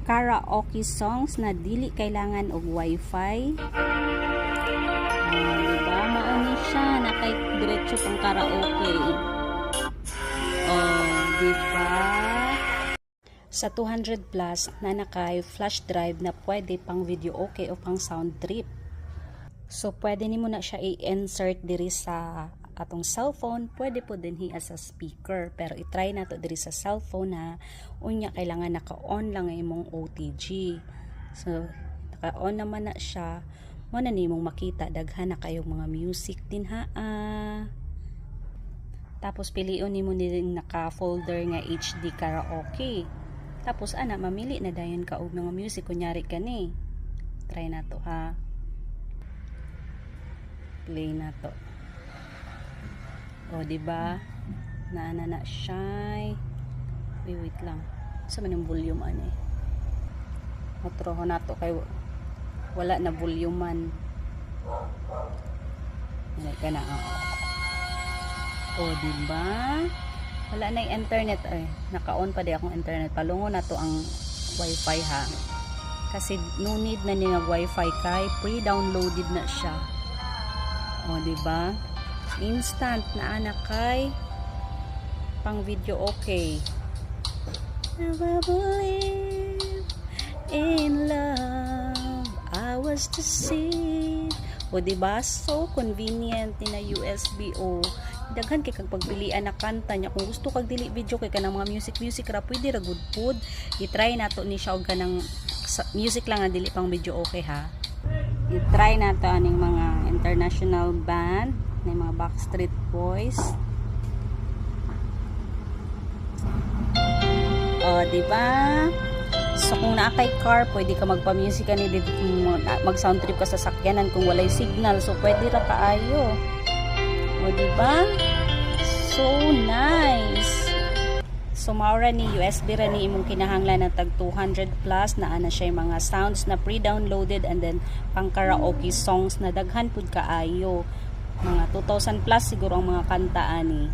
karaoke songs na dili kailangan og wifi. Diba? Mauni siya na kay diretso pang karaoke. Diba? Sa 200 plus na nakay flash drive na pwede pang video okay o pang sound trip. So pwede nimo na siya i-insert diri sa atong cellphone, pwede po din as a speaker, pero i-try na to diri sa cellphone na unya kailangan naka-on lang ang imong OTG. So naka-on naman na siya, mo na nimong makita daghan na kayong mga music din ha. Tapos piliun nimo din naka-folder nga HD karaoke. Tapos ana mamili na dayon ka og mga music kunyari kani. Try na to ha. Play na to. Diba? Naana na siya. Wait lang. Sa man yung volume ani? Matroho na to kay wala na volume man. Wala ka na. Diba? Wala na yung internet naka-on pa di akong internet. Palungo na to ang wifi ha. Kasi no need na ni nag wifi kay pre-downloaded na siya. Diba? Instant na anak kay pang video okay. Never believe in love, I was deceived. Diba? So convenient na USB daghan kay kag pagpilian na kanta nya. Kung gusto kag dili video kay kanang mga music ra pwede ra good food. I-try nato ni siya og kanang music lang na dili pang video okay ha. I-try nato aning mga international band na mga Backstreet Boys. Diba? So kung naakay car, pwede ka magpa-music ani dito, mag-sound trip ka sa sakyanan kung walay signal. So pwede ra kaayo. Diba? So nice. So maura ni USB ra ni imong kinahanglan ng tag 200 plus na ana siya mga sounds na pre-downloaded and then pang karaoke songs na daghan pud kaayo. Mga 2,000 plus siguro ang mga kanta ani.